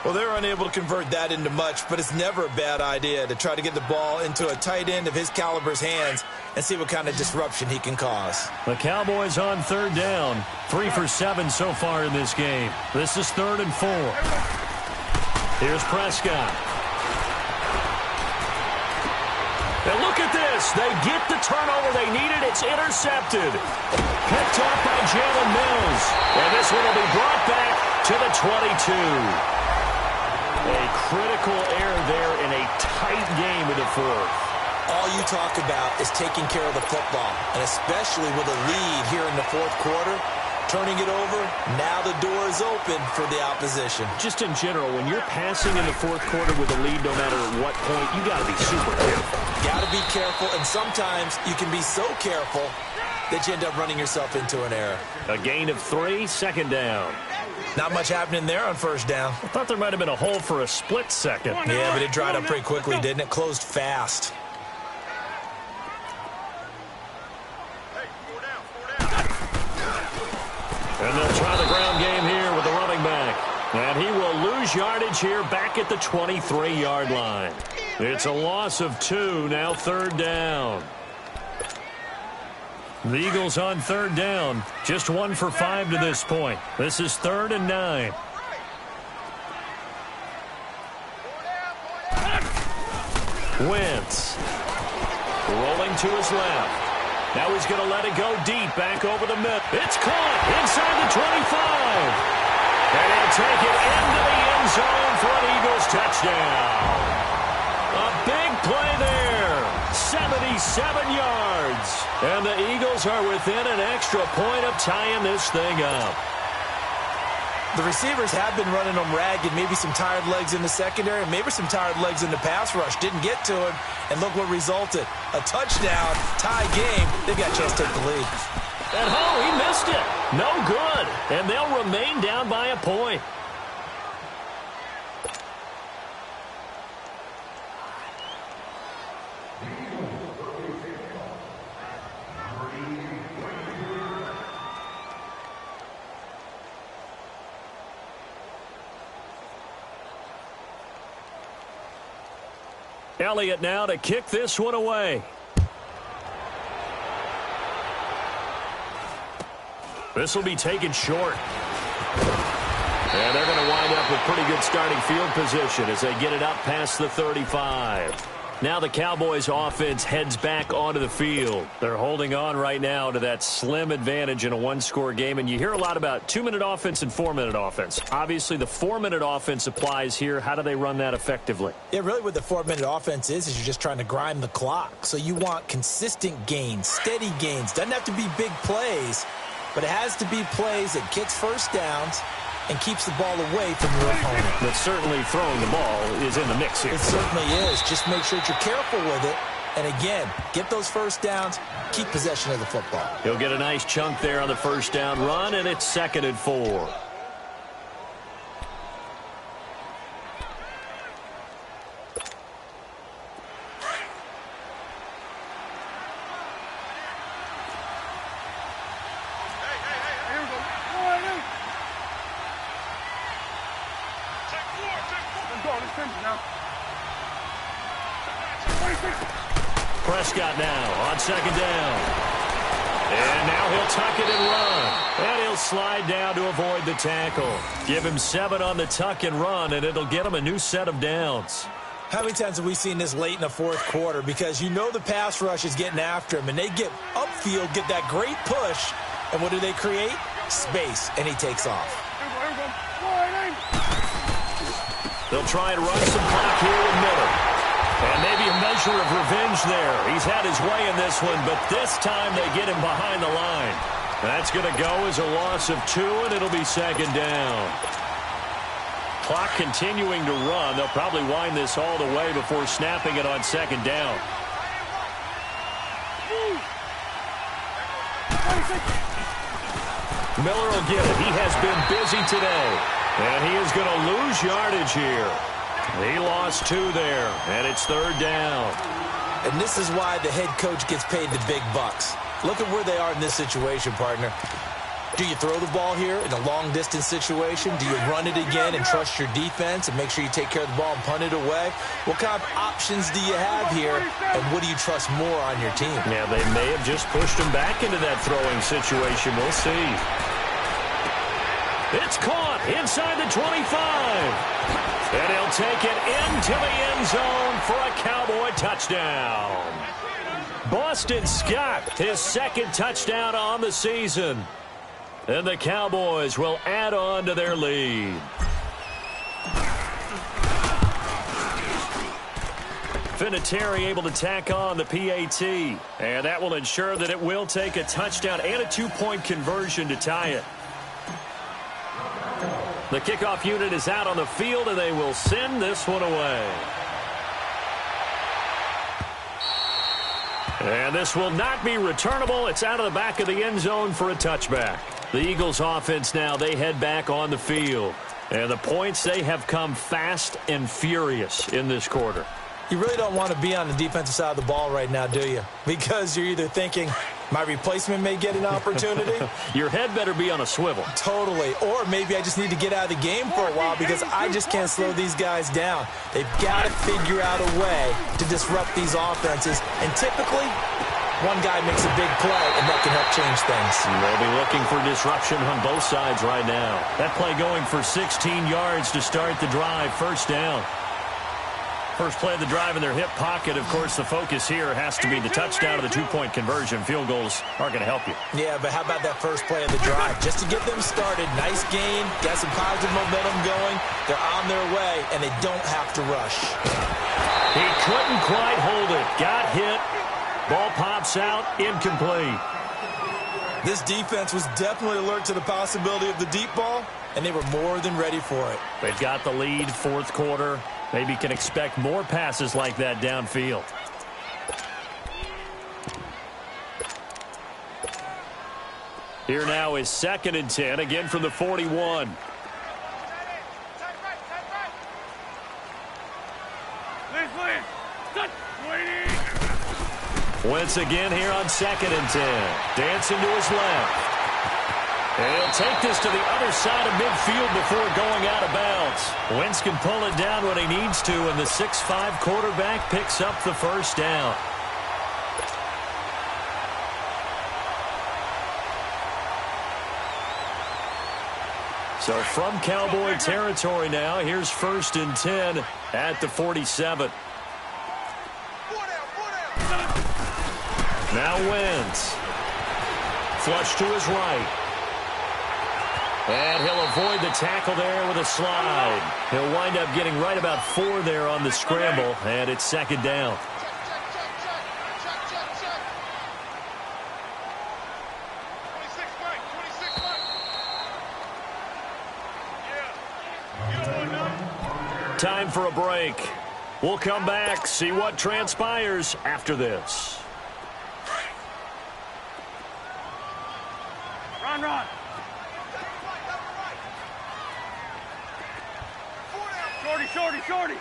A: Well, they're unable to convert that into much, but it's never a bad idea to try to get the ball into a tight end of his caliber's hands and see what kind of disruption he can cause.
B: The Cowboys on 3rd down. 3 for 7 so far in this game. This is 3rd and 4. Here's Prescott. And look at this. They get the turnover they needed. It's intercepted. Picked off by Jalen Mills. And this one will be brought back to the 22. A critical error there in a tight game in the 4th.
A: All you talk about is taking care of the football, and especially with a lead here in the 4th quarter. Turning it over, now the door is open for the opposition.
B: Just in general, when you're passing in the 4th quarter with a lead, no matter at what point, you got to be super careful.
A: Got to be careful, and sometimes you can be so careful that you end up running yourself into an error.
B: A gain of 3, 2nd down.
A: Not much happening there on first down.
B: I thought there might have been a hole for a split second.
A: Yeah, but it dried up pretty quickly, didn't it? Closed fast.
B: And they'll try the ground game here with the running back. And he will lose yardage here back at the 23-yard line. It's a loss of 2, now third down. The Eagles on third down, just 1 for 5 to this point. This is 3rd and 9. Wentz rolling to his left. Now he's going to let it go deep back over the middle. It's caught inside the 25. And he'll take it into the end zone for an Eagles touchdown. A big play there. 77 yards. And the Eagles are within an extra point of tying this thing up.
A: The receivers have been running them ragged. Maybe some tired legs in the secondary, maybe some tired legs in the pass rush. Didn't get to him, and look what resulted. A touchdown, tie game. They've got a chance to take the lead.
B: And he missed it. No good. And they'll remain down by a point. Elliott now to kick this one away. This will be taken short. And they're going to wind up with pretty good starting field position as they get it up past the 35. Now the Cowboys offense heads back onto the field. They're holding on right now to that slim advantage in a one-score game. And you hear a lot about 2-minute offense and 4-minute offense. Obviously, the 4-minute offense applies here. How do they run that effectively?
A: Yeah, really what the 4-minute offense is you're just trying to grind the clock. So you want consistent gains, steady gains. Doesn't have to be big plays, but it has to be plays that gets first downs and keeps the ball away from your opponent.
B: But certainly throwing the ball is in the mix here.
A: It certainly is. Just make sure that you're careful with it. And again, get those first downs, keep possession of the football.
B: He'll get a nice chunk there on the first down run, and it's 2nd and 4. Prescott now on 2nd down. And now he'll tuck it and run. And he'll slide down to avoid the tackle. Give him 7 on the tuck and run, and it'll get him a new set of downs.
A: How many times have we seen this late in the fourth quarter? Because you know the pass rush is getting after him, and they get upfield, get that great push, and what do they create? Space, and he takes off.
B: They'll try and run some clock here with Miller. And maybe a measure of revenge there. He's had his way in this one, but this time they get him behind the line. That's going to go as a loss of 2, and it'll be 2nd down. Clock continuing to run. They'll probably wind this all the way before snapping it on 2nd down. Miller will get it. He has been busy today. And he is going to lose yardage here. He lost 2 there, and it's 3rd down.
A: And this is why the head coach gets paid the big bucks. Look at where they are in this situation, partner. Do you throw the ball here in a long-distance situation? Do you run it again and trust your defense and make sure you take care of the ball and punt it away? What kind of options do you have here, and what do you trust more on your team?
B: Yeah, they may have just pushed him back into that throwing situation. We'll see. It's caught inside the 25. And he'll take it into the end zone for a Cowboy touchdown. Boston Scott, his 2nd touchdown on the season. And the Cowboys will add on to their lead. Vinatieri able to tack on the PAT. And that will ensure that it will take a touchdown and a 2-point conversion to tie it. The kickoff unit is out on the field, and they will send this one away. And this will not be returnable. It's out of the back of the end zone for a touchback. The Eagles offense now, they head back on the field. And the points, they have come fast and furious in this quarter.
A: You really don't want to be on the defensive side of the ball right now, do you? Because you're either thinking, my replacement may get an opportunity.
B: Your head better be on a swivel.
A: Totally. Or maybe I just need to get out of the game for a while because I just can't slow these guys down. They've got to figure out a way to disrupt these offenses. And typically, one guy makes a big play, and that can help change things.
B: They'll be looking for disruption on both sides right now. That play going for 16 yards to start the drive. First down. First play of the drive in their hip pocket. Of course, the focus here has to be the touchdown of the two-point conversion. Field goals aren't going to help you.
A: Yeah, but how about that first play of the drive? Just to get them started, nice gain, got some positive momentum going. They're on their way, and they don't have to rush.
B: He couldn't quite hold it. Got hit. Ball pops out. Incomplete.
A: This defense was definitely alert to the possibility of the deep ball, and they were more than ready for it.
B: They've got the lead, fourth quarter. Maybe can expect more passes like that downfield. Here now is 2nd and 10, again from the 41. Wentz again here on 2nd and 10. Dancing to his left. And he'll take this to the other side of midfield before going out of bounds. Wentz can pull it down when he needs to, and the 6'5" quarterback picks up the first down. So from Cowboy territory now, here's 1st and 10 at the 47. Now Wentz. Flush to his right. And he'll avoid the tackle there with a slide. He'll wind up getting right about 4 there on the scramble, and it's 2nd down. Time for a break. We'll come back, see what transpires after this.
C: Run. Shorty.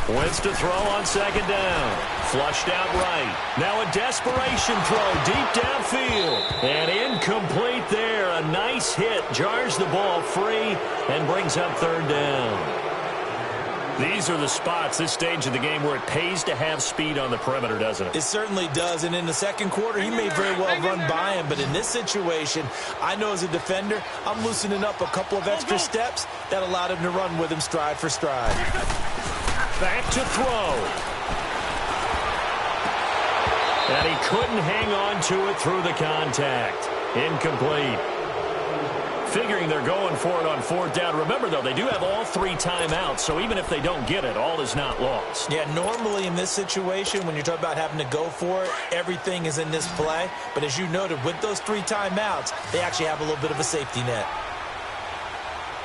B: Wentz to throw on 2nd down. Flushed out right. Now a desperation throw deep downfield. And incomplete there. A nice hit. Jars the ball free and brings up 3rd down. These are the spots, this stage of the game, where it pays to have speed on the perimeter, doesn't it?
A: It certainly does. And in the 2nd quarter, he may very well run by him. But in this situation, I know as a defender, I'm loosening up a couple of extra steps that allowed him to run with him stride for stride.
B: Back to throw. And he couldn't hang on to it through the contact. Incomplete. Figuring they're going for it on 4th down. Remember, though, they do have all 3 timeouts, so even if they don't get it, all is not lost.
A: Yeah, normally in this situation, when you're talking about having to go for it, everything is in this play. But as you noted, with those 3 timeouts, they actually have a little bit of a safety net.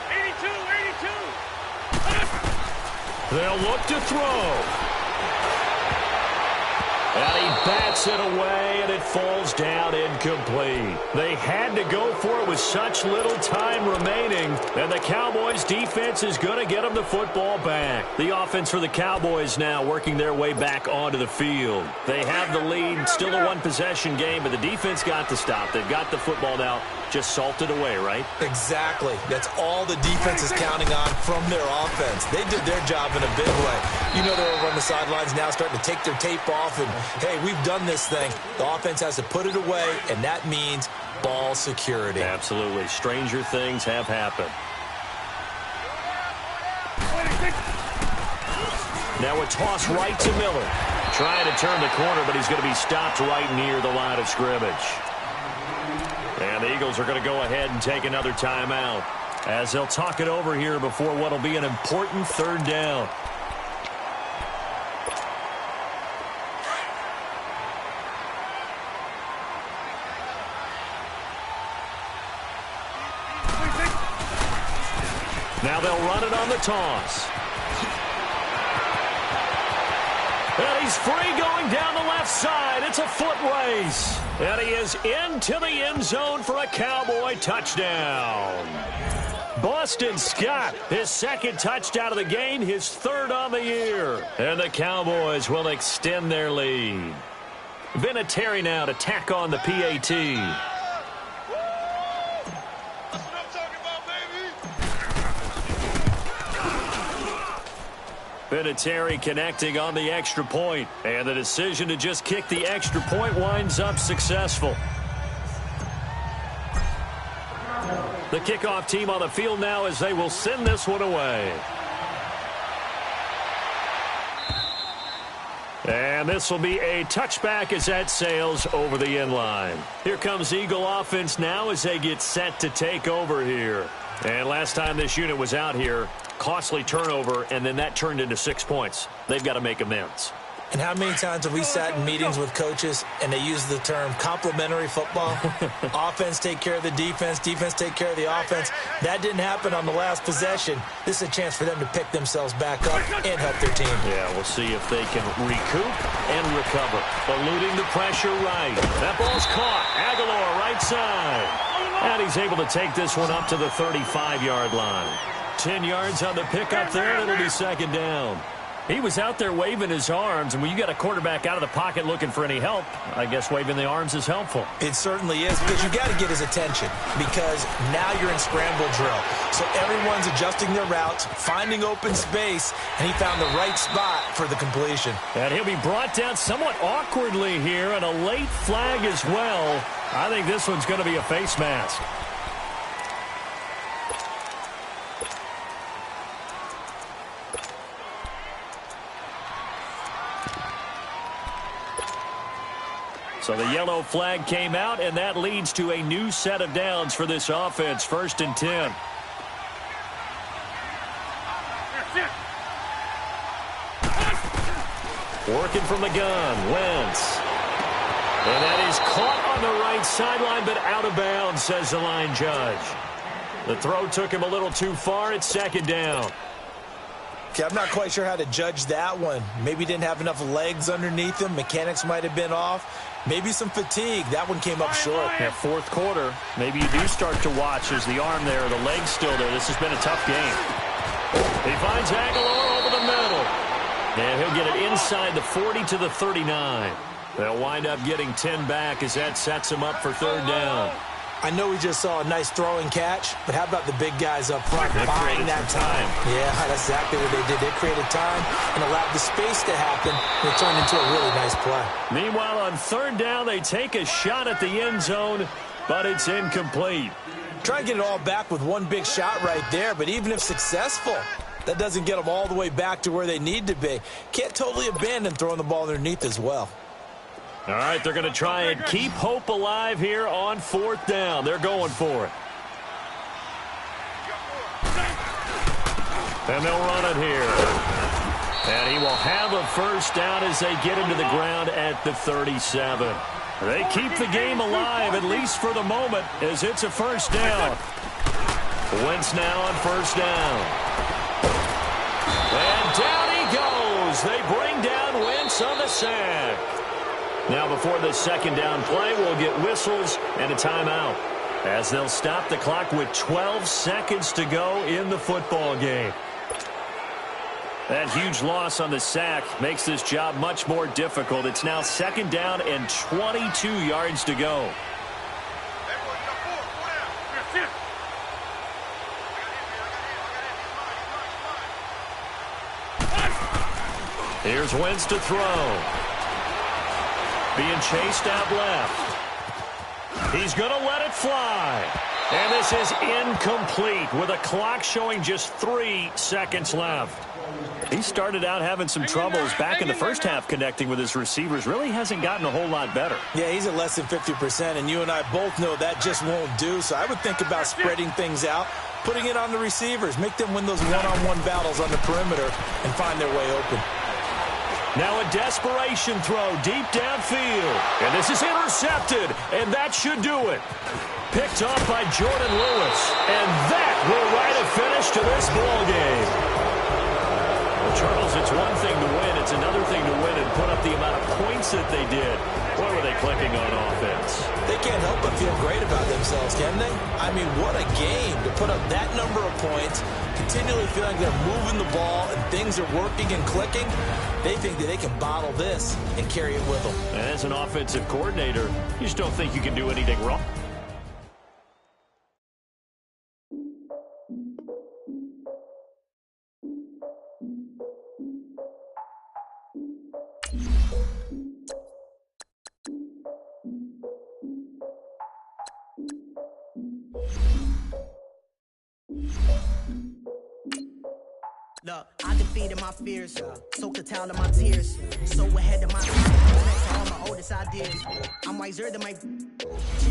C: 82.
B: They'll look to throw. And he bats it away, and it falls down incomplete. They had to go for it with such little time remaining, and the Cowboys' defense is going to get them the football back. The offense for the Cowboys now working their way back onto the field. They have the lead, still a one-possession game, but the defense got to stop. They've got the football now, just salted away, right?
A: Exactly. That's all the defense is counting on from their offense. They did their job in a big way. You know they're over on the sidelines now starting to take their tape off and, hey, we've done this thing. The offense has to put it away, and that means ball security.
B: Absolutely. Stranger things have happened. Now a toss right to Miller. Trying to turn the corner, but he's going to be stopped right near the line of scrimmage. And the Eagles are going to go ahead and take another timeout as they'll talk it over here before what will be an important 3rd down. Now they'll run it on the toss. And he's free going down the left side. It's a foot race. And he is into the end zone for a Cowboy touchdown. Boston Scott, his second touchdown of the game, his third on the year. And the Cowboys will extend their lead. Vinatieri now to tack on the PAT. Vinatieri connecting on the extra point. And the decision to just kick the extra point winds up successful. The kickoff team on the field now as they will send this one away. And this will be a touchback as that sails over the end line. Here comes Eagle offense now as they get set to take over here. And last time this unit was out here, costly turnover, and then that turned into 6 points. They've got to make amends.
A: And how many times have we sat in meetings with coaches and they use the term complementary football? Offense take care of the defense, defense take care of the offense. That didn't happen on the last possession. This is a chance for them to pick themselves back up and help their team.
B: Yeah, we'll see if they can recoup and recover. Eluding the pressure right. That ball's caught. Aguilar right side. And he's able to take this one up to the 35-yard line. 10 yards on the pickup there, and it'll be second down. He was out there waving his arms, and when you got a quarterback out of the pocket looking for any help, I guess waving the arms is helpful.
A: It certainly is, because you got to get his attention, because now you're in scramble drill. So everyone's adjusting their routes, finding open space, and he found the right spot for the completion.
B: And he'll be brought down somewhat awkwardly here, and a late flag as well. I think this one's going to be a face mask. So the yellow flag came out, and that leads to a new set of downs for this offense. 1st and 10. Working from the gun, Wentz. And that is caught on the right sideline, but out of bounds, says the line judge. The throw took him a little too far. It's second down.
A: Okay, I'm not quite sure how to judge that one. Maybe didn't have enough legs underneath him. Mechanics might have been off. Maybe some fatigue. That one came up short.
B: Yeah, fourth quarter. Maybe you do start to watch as the arm there, the leg's still there. This has been a tough game. He finds Aguilar over the middle. And he'll get it inside the 40 to the 39. They'll wind up getting 10 back as that sets him up for third down.
A: I know we just saw a nice throwing catch, but how about the big guys up front buying that time? Yeah, that's exactly what they did. They created time and allowed the space to happen, and it turned into a really nice play.
B: Meanwhile, on third down, they take a shot at the end zone, but it's incomplete.
A: Try and get it all back with one big shot right there, but even if successful, that doesn't get them all the way back to where they need to be. Can't totally abandon throwing the ball underneath as well.
B: All right, they're going to try and keep hope alive here on fourth down. They're going for it. And they'll run it here. And he will have a first down as they get him to the ground at the 37. They keep the game alive, at least for the moment, as it's a first down. Wentz now on first down. And down he goes. They bring down Wentz on the sack. Now before the second down play, we'll get whistles and a timeout as they'll stop the clock with 12 seconds to go in the football game. That huge loss on the sack makes this job much more difficult. It's now second down and 22 yards to go. Here's Wentz to throw. Being chased out left. He's going to let it fly. And this is incomplete with a clock showing just 3 seconds left. He started out having some troubles back in the first half connecting with his receivers. Really hasn't gotten a whole lot better.
A: Yeah, he's at less than 50%, and you and I both know that just won't do. So I would think about spreading things out, putting it on the receivers, make them win those one-on-one battles on the perimeter and find their way open.
B: Now a desperation throw deep downfield. And this is intercepted, and that should do it. Picked off by Jordan Lewis. And that will write a finish to this ball game. Charles, it's one thing to win. It's another thing to win and put up the amount of points that they did. Boy, were they clicking on offense.
A: They can't help but feel great about themselves, can they? I mean, what a game to put up that number of points, continually feeling they're moving the ball and things are working and clicking. They think that they can bottle this and carry it with them.
B: And as an offensive coordinator, you just don't think you can do anything wrong.
D: Look, I defeated my fears, soaked a towel in my tears, so ahead of my time, next to all my oldest ideas. I'm wiser than my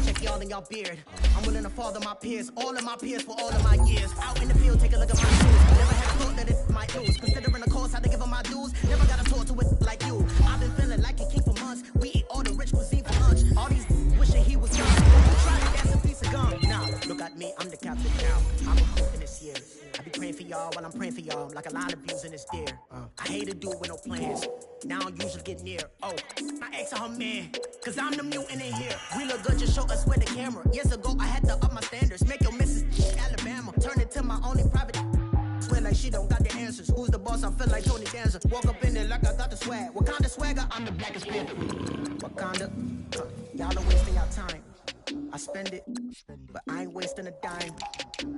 D: check y'all in y'all beard. I'm willing to father my peers, all of my peers for all of my years. Out in the field, take a look at my shoes. Never had a thought that it might lose. Considering the cost, had to give them my dues. Never got to talk to it like you. I've been feeling like a king for months. We eat all the rich cuisine for lunch. All these wishing he was gone. You try to dance a piece of gum. Nah, look at me, I'm the captain now. I'm recruiting this year. I be praying for y'all while I'm praying for y'all. Like a lot of views in this deer. I hate to do it with no plans. Now I usually get near. Oh, I ask her man, cause I'm the mutant in here. We look good, just show us where the camera. Years ago, I had to up my standards. Make your missus Alabama. Turn it to my only private. Swear like she don't got the answers. Who's the boss? I feel like Tony Danza. Walk up in there like I got the swag. What kind of swagger? I'm the blackest panther. Wakanda. Y'all are wasting your time. I spend it, but I ain't wasting a dime.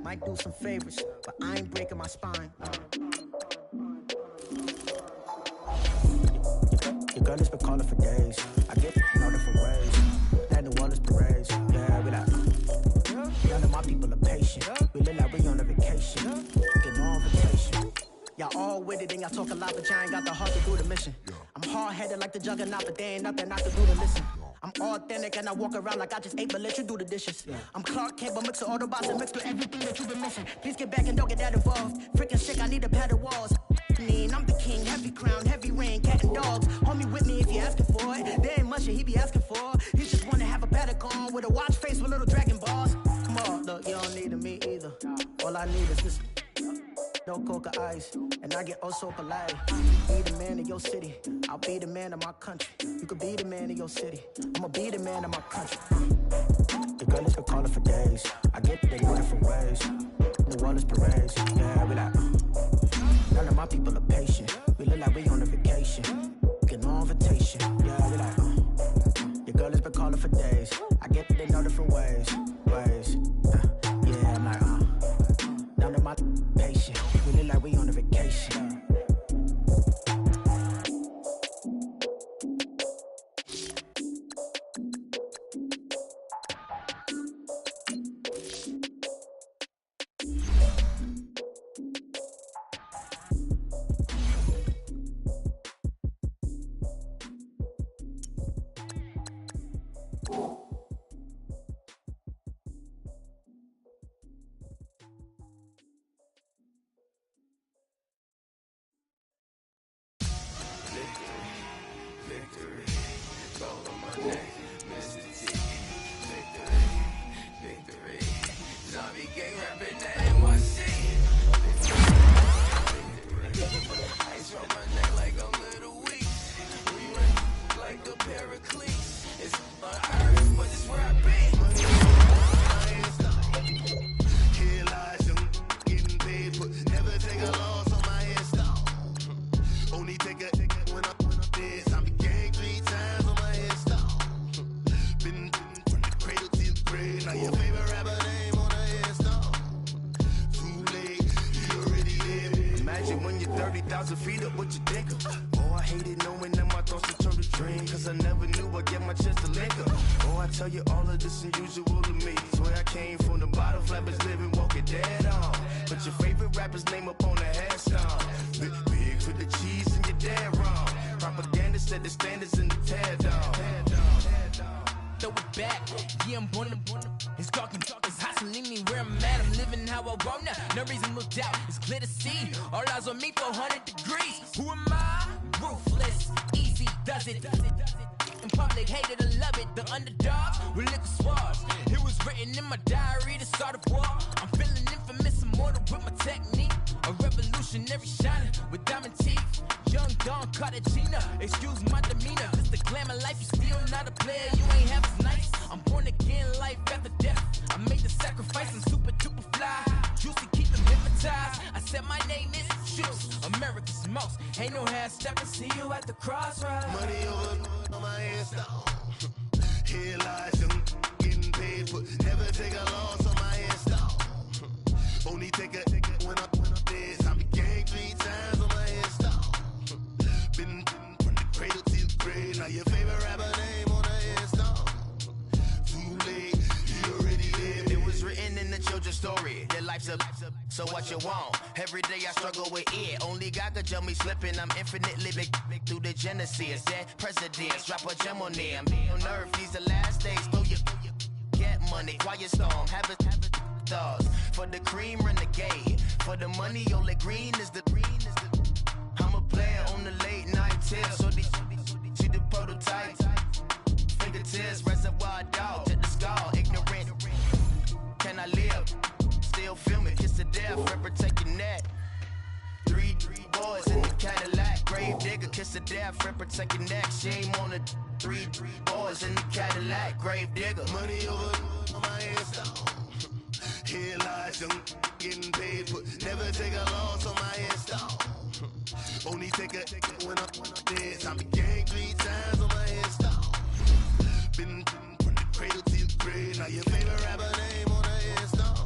D: Might do some favors, but I ain't breaking my spine. Your girl has been calling for days. I get no different ways. That New Orleans parades. Yeah, we like. None of my people are patient. We look like we on a vacation. Get no invitation. Y'all all with it and y'all talk a lot, but y'all ain't got the heart to do the mission. I'm hard-headed like the juggernaut, but there ain't nothing I can do to listen. I'm authentic and I walk around like I just ate, but let you do the dishes. I'm Clark Kent, but mix the Autobots and mix with everything that you've been missing. Please get back and don't get that involved. Freaking sick, I need a padded walls. I'm the king, heavy crown, heavy rain, cat and dogs. Homie with me if you're asking for it. There ain't much that he be asking for. He just wanna have a paddock on with a watch face with little dragon balls. Come on, look, you don't need me either. All I need is this. No coca ice, and I get oh so polite. Be the man of your city, I'll be the man of my country. You could be the man of your city, I'ma be the man of my country. The girl has been calling for days. I get they go different ways. New Orleans parades, yeah, we like. None of my people are patient. We look like we on a vacation. Get no invitation, yeah, we like. Your girl has been calling for days. I get they know different ways. Yeah, I'm like, none of my patient. We look like we on a vacation. Underdogs with liquor swabs. It was written in my diary to start a war. I'm feeling infamous
E: It's immortal with my technique. A revolutionary shining with diamond teeth. Young Don Cartagena, excuse my demeanor. This the glamour life, you still not a player, you ain't half as nice. I'm born again, life after death. I made the sacrifice, I'm super duper fly. Juicy, keep them hypnotized. I said my name is Juice, America's most. Ain't no half stepping, see you at the crossroads.
F: Money over on my install. Here lies young, getting paid for. Never take a loss on my install. Only take a when I'm dead. I be gang 3 times on my install. Been from the cradle to the grave. Now your favorite rapper name on the install. Too late, you already dead.
G: It was written in the children's story. Their life's a so what you want. Every day I struggle with it. Only God could jump me slipping. I'm infinitely big through the genesis. That presidents drop a gem on them. On earth, these the last days. Throw your get money. Quiet storm. Have it thoughts. For the cream, renegade. For the money, only green is the. I'm a player on the late night till. So they see the prototype. Fingertips, reservoir dog. To the skull. Ignorant. Can I live? Still film it, kiss the death, rep protect your neck. Three boys in the Cadillac, grave digger, kiss the death, rep protect your neck. Shame on the three boys in the Cadillac, grave digger.
F: Money over on my install. Here lies young, getting paid for. Never take a loss on my install. Only take a when I'm dead. I be gang 3 times on my install. Been from the cradle to the grave. Now your favorite rapper name on the install.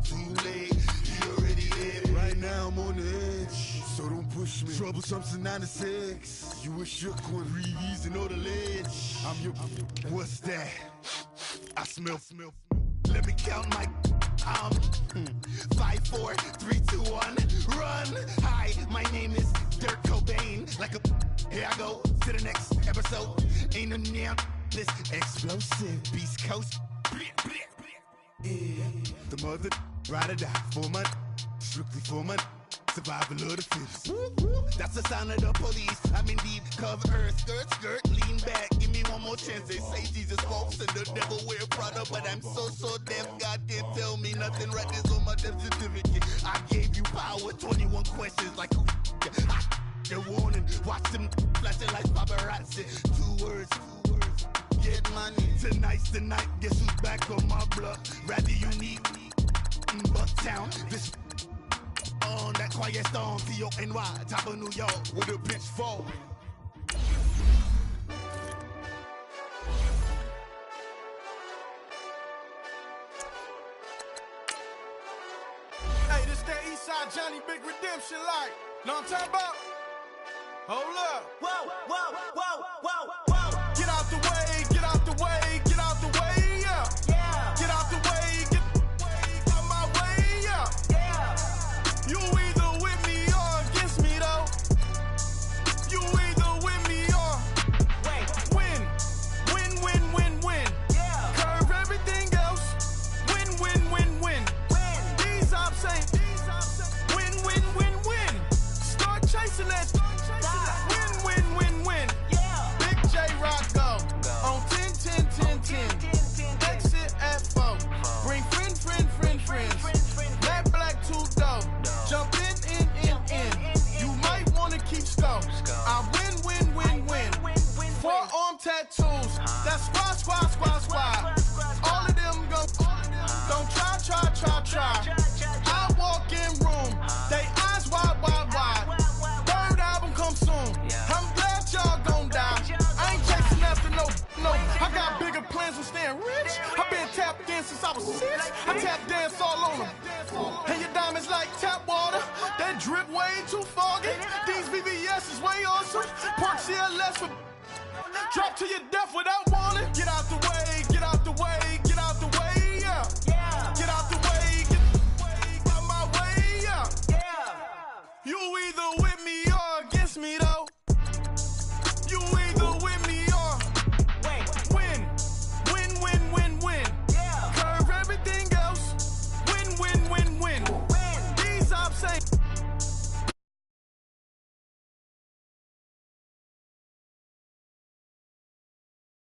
F: Too late, you already dead. Right now I'm on the edge, so don't push me. Troublesome to 9 to 6. You a shook one, breathe and know the ledge. I'm your, what's that? I smell. Let me count my 5, 4, 3, 2, 1, run. Hi, my name is Dirk Cobain. Like a, here I go to the next episode. Ain't no damn this explosive Beast Coast. Yeah. The mother ride or die for my strictly for my survival of the fittest. That's the sound of the police. I'm indeed cover earth, skirt, lean back. Give me one more chance. They say Jesus walks and the devil wear Prada, but I'm so deaf. God can't tell me nothing. Right this on my death certificate. I gave you power. 21 questions like the warning. Watch them flashing like paparazzi. 2 words. Get money. Tonight's the night. Guess who's back on my block? Rather unique. Bucktown. This on that quiet storm. T-O-N-Y. Top of New York. With a bitch fall.
C: Hey, this that Eastside Johnny Big Redemption like. Know what I'm talking about? Hold up.
E: Whoa.
C: Get out the way, get out the way, get out the way, yeah. Get out the way, get out my way, yeah. You either with me or against me, though. You either with me or win. Curve everything else. Win. These ops ain't win. Start chasing that. Win. Big J Rock go on 10. Exit at 4. Bring friends. Matt Black 2 dope. Jump in. You might wanna keep score. I win. Forearm tattoos. That's squad. All of them go. Don't try. I walk in room. They eyes wide. Third album come soon. I'm glad y'all gon' die. I ain't chasing after no. I got bigger plans with staying rich. I've been tapped in since I was 6. I tap dance all on them. And your diamonds like tap water. That drip way too foggy. These VVS is way awesome. Park CLS for drop to your death without warning. Get out the way.